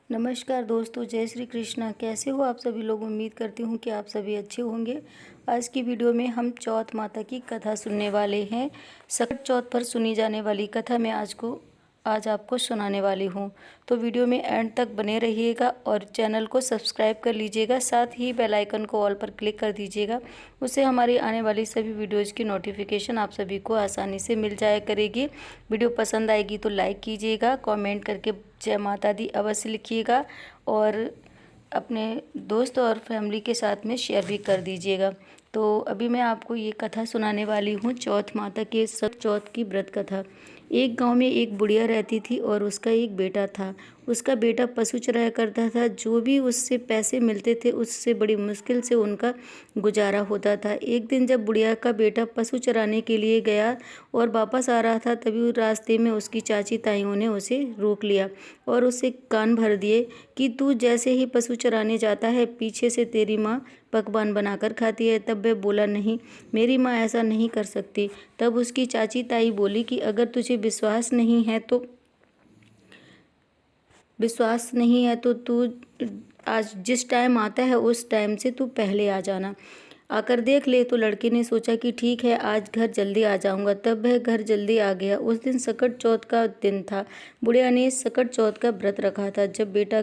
नमस्कार दोस्तों, जय श्री कृष्णा। कैसे हो आप सभी लोग। उम्मीद करती हूँ कि आप सभी अच्छे होंगे। आज की वीडियो में हम चौथ माता की कथा सुनने वाले हैं। सकट चौथ पर सुनी जाने वाली कथा मैं आज आपको सुनाने वाली हूँ। तो वीडियो में एंड तक बने रहिएगा और चैनल को सब्सक्राइब कर लीजिएगा। साथ ही बेल आइकन को ऑल पर क्लिक कर दीजिएगा। उससे हमारी आने वाली सभी वीडियोज़ की नोटिफिकेशन आप सभी को आसानी से मिल जाया करेगी। वीडियो पसंद आएगी तो लाइक कीजिएगा, कमेंट करके जय माता दी अवश्य लिखिएगा और अपने दोस्त और फैमिली के साथ में शेयर भी कर दीजिएगा। तो अभी मैं आपको ये कथा सुनाने वाली हूँ, चौथ माता के सब चौथ की व्रत कथा। एक गांव में एक बुढ़िया रहती थी और उसका एक बेटा था। उसका बेटा पशु चराया करता था। जो भी उससे पैसे मिलते थे उससे बड़ी मुश्किल से उनका गुजारा होता था। एक दिन जब बुढ़िया का बेटा पशु चराने के लिए गया और वापस आ रहा था, तभी रास्ते में उसकी चाची ताइयों ने उसे रोक लिया और उससे कान भर दिए कि तू जैसे ही पशु चराने जाता है, पीछे से तेरी माँ पकवान बनाकर खाती है। तब वह बोला, नहीं, मेरी माँ ऐसा नहीं कर सकती। तब उसकी चाची ताई बोली कि अगर तुझे विश्वास नहीं है तो तू आज जिस टाइम आता है उस टाइम से तू पहले आ जाना, आकर देख ले। तो लड़के ने सोचा कि ठीक है, आज घर जल्दी आ जाऊंगा। तब वह घर जल्दी आ गया। उस दिन सकट चौथ का दिन था। बुढ़िया ने सकट चौथ का व्रत रखा था। जब बेटा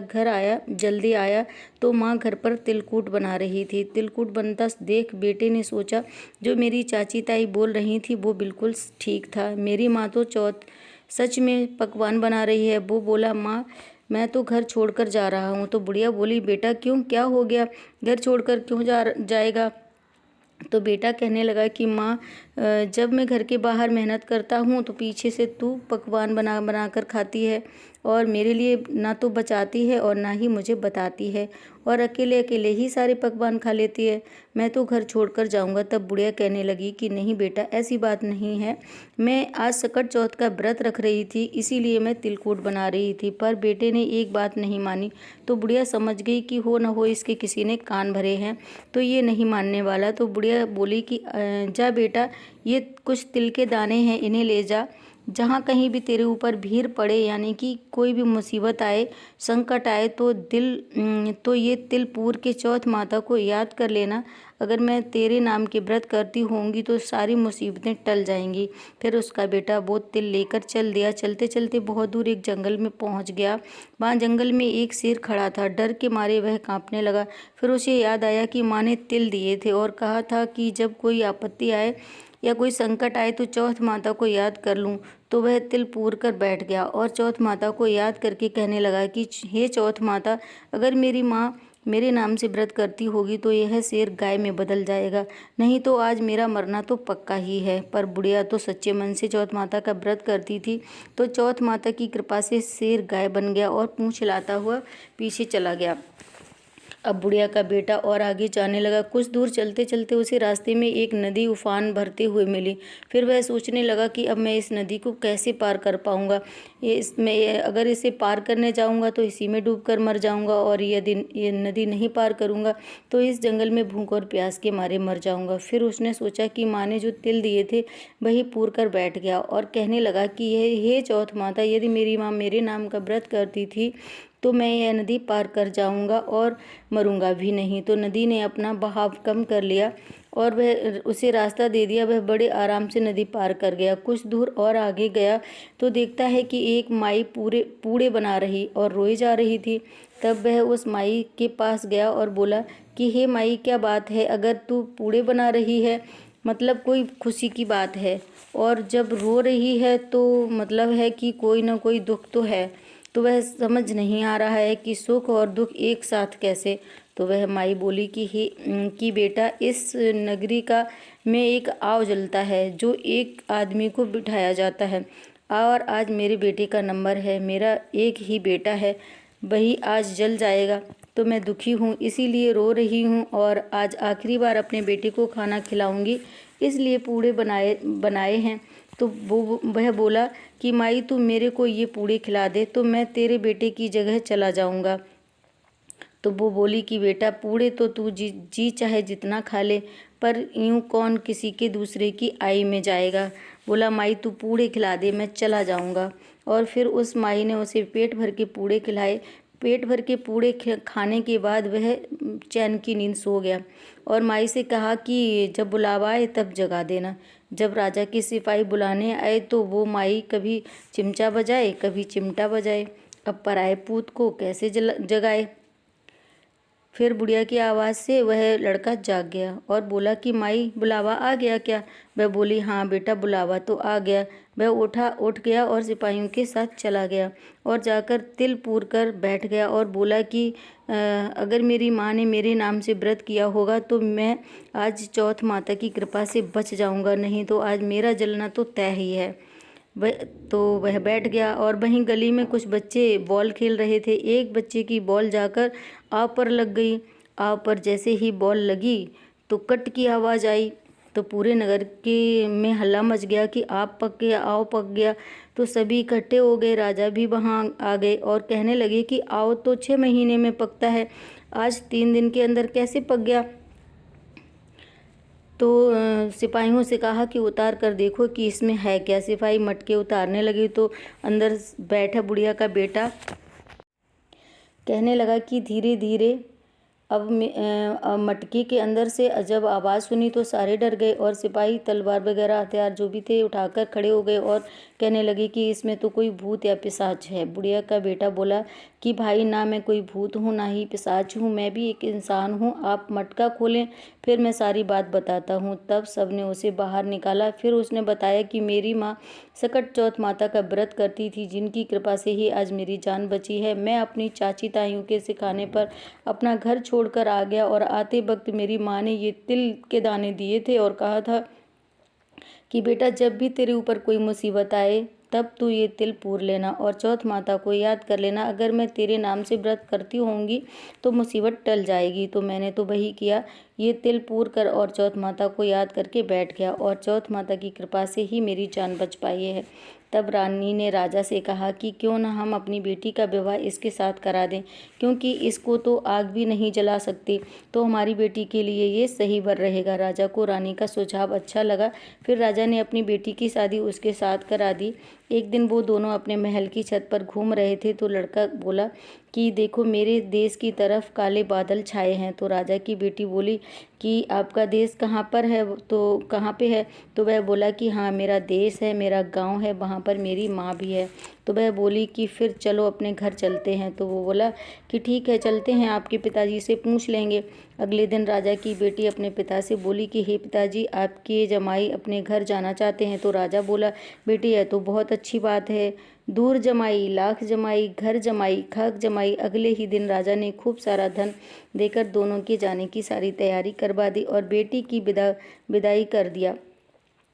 जल्दी आया तो माँ घर पर तिलकूट बना रही थी। तिलकूट बनता देख बेटे ने सोचा, जो मेरी चाची ताई बोल रही थी वो बिल्कुल ठीक था। मेरी माँ तो चौथ सच में पकवान बना रही है। वो बोला, माँ मैं तो घर छोड़कर जा रहा हूँ। तो बुढ़िया बोली, बेटा क्यों, क्या हो गया, घर छोड़कर क्यों जाएगा। तो बेटा कहने लगा कि माँ, जब मैं घर के बाहर मेहनत करता हूँ तो पीछे से तू पकवान बना कर खाती है और मेरे लिए ना तो बचाती है और ना ही मुझे बताती है और अकेले अकेले ही सारे पकवान खा लेती है। मैं तो घर छोड़कर जाऊँगा। तब बुढ़िया कहने लगी कि नहीं बेटा, ऐसी बात नहीं है। मैं आज सकट चौथ का व्रत रख रही थी, इसीलिए मैं तिलकूट बना रही थी। पर बेटे ने एक बात नहीं मानी। तो बुढ़िया समझ गई कि हो ना हो इसके किसी ने कान भरे हैं, तो ये नहीं मानने वाला। तो बुढ़िया बोली कि जा बेटा, ये कुछ तिल के दाने हैं, इन्हें ले जा। जहाँ कहीं भी तेरे ऊपर भीड़ पड़े, यानी कि कोई भी मुसीबत आए, संकट आए, तो ये तिल पूर के चौथ माता को याद कर लेना। अगर मैं तेरे नाम के व्रत करती होंगी तो सारी मुसीबतें टल जाएंगी। फिर उसका बेटा वो तिल लेकर चल दिया। चलते चलते बहुत दूर एक जंगल में पहुंच गया। वहाँ जंगल में एक शेर खड़ा था। डर के मारे वह कांपने लगा। फिर उसे याद आया कि माँ ने तिल दिए थे और कहा था कि जब कोई आपत्ति आए या कोई संकट आए तो चौथ माता को याद कर लूं। तो वह तिल पूर कर बैठ गया और चौथ माता को याद करके कहने लगा कि हे चौथ माता, अगर मेरी माँ मेरे नाम से व्रत करती होगी तो यह शेर गाय में बदल जाएगा, नहीं तो आज मेरा मरना तो पक्का ही है। पर बुढ़िया तो सच्चे मन से चौथ माता का व्रत करती थी। तो चौथ माता की कृपा से शेर गाय बन गया और पूंछ हिलाता हुआ पीछे चला गया। अब बुढ़िया का बेटा और आगे जाने लगा। कुछ दूर चलते चलते उसे रास्ते में एक नदी उफान भरते हुए मिली। फिर वह सोचने लगा कि अब मैं इस नदी को कैसे पार कर पाऊंगा। अगर इसे पार करने जाऊंगा तो इसी में डूबकर मर जाऊंगा, और यदि ये नदी नहीं पार करूंगा तो इस जंगल में भूख और प्यास के मारे मर जाऊंगा। फिर उसने सोचा कि माँ ने जो तिल दिए थे वही पूर कर बैठ गया और कहने लगा कि हे चौथ माता, यदि मेरी माँ मेरे नाम का व्रत करती थी तो मैं यह नदी पार कर जाऊंगा और मरूंगा भी नहीं। तो नदी ने अपना बहाव कम कर लिया और वह उसे रास्ता दे दिया। वह बड़े आराम से नदी पार कर गया। कुछ दूर और आगे गया तो देखता है कि एक माई पूड़े बना रही और रोई जा रही थी। तब वह उस माई के पास गया और बोला कि हे माई, क्या बात है, अगर तू पूड़े बना रही है मतलब कोई खुशी की बात है, और जब रो रही है तो मतलब है कि कोई ना कोई दुख तो है। तो वह समझ नहीं आ रहा है कि सुख और दुख एक साथ कैसे। तो वह माई बोली कि बेटा, इस नगरी का में एक आव जलता है जो एक आदमी को बिठाया जाता है, और आज मेरे बेटे का नंबर है। मेरा एक ही बेटा है, वही आज जल जाएगा। तो मैं दुखी हूँ, इसीलिए रो रही हूँ और आज आखिरी बार अपने बेटे को खाना खिलाऊंगी, इसलिए पूड़े बनाए हैं। तो वह बोला कि माई, तू मेरे को ये पूड़े खिला दे तो मैं तेरे बेटे की जगह चला जाऊंगा। तो वो बोली कि बेटा, पूड़े तो तू जी चाहे जितना खा ले, पर यूं कौन किसी के दूसरे की आई में जाएगा। बोला, माई तू पूड़े खिला दे, मैं चला जाऊंगा। और फिर उस माई ने उसे पेट भर के पूड़े खिलाए। पेट भर के पूड़े खाने के बाद वह चैन की नींद सो गया और माई से कहा कि जब बुलावा आए तब जगा देना। जब राजा के सिपाही बुलाने आए तो वो माई कभी चिमटा बजाए कभी चिमटा बजाए, अब पराए पूत को कैसे जगाए। फिर बुढ़िया की आवाज़ से वह लड़का जाग गया और बोला कि माई बुलावा आ गया क्या? वह बोली, हाँ बेटा बुलावा तो आ गया। वह उठ गया और सिपाहियों के साथ चला गया और जाकर तिल पूर कर बैठ गया और बोला कि अगर मेरी माँ ने मेरे नाम से व्रत किया होगा तो मैं आज चौथ माता की कृपा से बच जाऊंगा, नहीं तो आज मेरा जलना तो तय ही है। वह बैठ गया और वहीं गली में कुछ बच्चे बॉल खेल रहे थे। एक बच्चे की बॉल जाकर आव पर लग गई। आव पर जैसे ही बॉल लगी तो कट की आवाज़ आई, तो पूरे नगर के में हल्ला मच गया कि आव पक गया, आव पक गया। तो सभी इकट्ठे हो गए। राजा भी वहाँ आ गए और कहने लगे कि आव तो 6 महीने में पकता है, आज 3 दिन के अंदर कैसे पक गया। तो सिपाहियों से कहा कि उतार कर देखो कि इसमें है क्या। सिपाही मटके उतारने लगे तो अंदर बैठा बुढ़िया का बेटा कहने लगा कि धीरे धीरे। अब मटके के अंदर से जब आवाज़ सुनी तो सारे डर गए और सिपाही तलवार वगैरह हथियार जो भी थे उठाकर खड़े हो गए और कहने लगे कि इसमें तो कोई भूत या पिशाच है। बुढ़िया का बेटा बोला कि भाई ना मैं कोई भूत हूँ ना ही पिशाच हूँ, मैं भी एक इंसान हूँ, आप मटका खोलें फिर मैं सारी बात बताता हूँ। तब सबने उसे बाहर निकाला। फिर उसने बताया कि मेरी माँ सकट चौथ माता का व्रत करती थी, जिनकी कृपा से ही आज मेरी जान बची है। मैं अपनी चाची ताइयों के सिखाने पर अपना घर छोड़कर आ गया और आते वक्त मेरी माँ ने ये तिल के दाने दिए थे और कहा था कि बेटा जब भी तेरे ऊपर कोई मुसीबत आए तब तू ये तिल पूर लेना और चौथ माता को याद कर लेना। अगर मैं तेरे नाम से व्रत करती होंगी तो मुसीबत टल जाएगी। तो मैंने तो वही किया, ये तिल पूर कर और चौथ माता को याद करके बैठ गया और चौथ माता की कृपा से ही मेरी जान बच पाई है। तब रानी ने राजा से कहा कि क्यों ना हम अपनी बेटी का विवाह इसके साथ करा दें, क्योंकि इसको तो आग भी नहीं जला सकती, तो हमारी बेटी के लिए ये सही वर रहेगा। राजा को रानी का सुझाव अच्छा लगा। फिर राजा ने अपनी बेटी की शादी उसके साथ करा दी। एक दिन वो दोनों अपने महल की छत पर घूम रहे थे तो लड़का बोला कि देखो मेरे देश की तरफ काले बादल छाए हैं। तो राजा की बेटी बोली कि आपका देश कहाँ पर है, तो कहाँ पे है? तो वह बोला कि हाँ मेरा देश है, मेरा गांव है, वहाँ पर मेरी माँ भी है। तो वह बोली कि फिर चलो अपने घर चलते हैं। तो वो बोला कि ठीक है चलते हैं, आपके पिताजी से पूछ लेंगे। अगले दिन राजा की बेटी अपने पिता से बोली कि हे पिताजी आपके जमाई अपने घर जाना चाहते हैं। तो राजा बोला बेटी यह तो बहुत अच्छी बात है, दूर जमाई लाख जमाई घर जमाई खाक जमाई। अगले ही दिन राजा ने खूब सारा धन देकर दोनों के जाने की सारी तैयारी करवा दी और बेटी की विदाई कर दिया।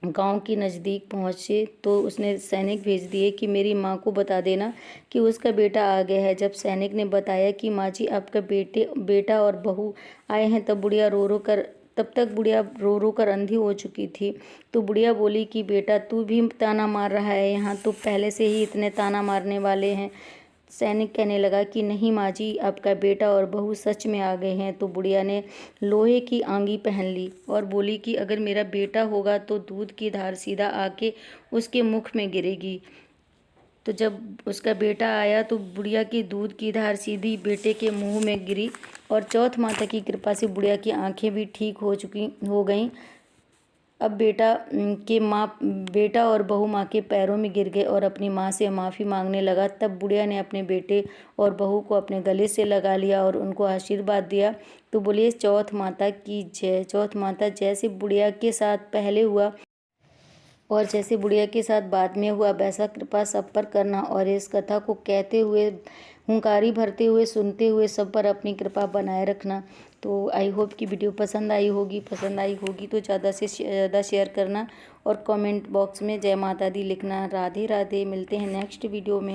गांव के नज़दीक पहुँचे तो उसने सैनिक भेज दिए कि मेरी माँ को बता देना कि उसका बेटा आ गया है। जब सैनिक ने बताया कि माँ जी आपका बेटा और बहू आए हैं तब तक बुढ़िया रो रो कर अंधी हो चुकी थी। तो बुढ़िया बोली कि बेटा तू भी ताना मार रहा है, यहाँ तो पहले से ही इतने ताना मारने वाले हैं। सैनिक कहने लगा कि नहीं माँ जी आपका बेटा और बहू सच में आ गए हैं। तो बुढ़िया ने लोहे की आंगी पहन ली और बोली कि अगर मेरा बेटा होगा तो दूध की धार सीधा आके उसके मुख में गिरेगी। तो जब उसका बेटा आया तो बुढ़िया की दूध की धार सीधी बेटे के मुंह में गिरी और चौथ माता की कृपा से बुढ़िया की आंखें भी ठीक हो गईं। अब बेटा और बहू माँ के पैरों में गिर गए और अपनी माँ से माफ़ी मांगने लगा। तब बुढ़िया ने अपने बेटे और बहू को अपने गले से लगा लिया और उनको आशीर्वाद दिया। तो बोलिए चौथ माता की जय। चौथ माता जैसे बुढ़िया के साथ पहले हुआ और जैसे बुढ़िया के साथ बाद में हुआ वैसा कृपा सब पर करना और इस कथा को कहते हुए हुंकारी भरते हुए सुनते हुए सब पर अपनी कृपा बनाए रखना। तो आई होप कि वीडियो पसंद आई होगी तो ज़्यादा से ज़्यादा शेयर करना और कमेंट बॉक्स में जय माता दी लिखना। राधे राधे। मिलते हैं नेक्स्ट वीडियो में।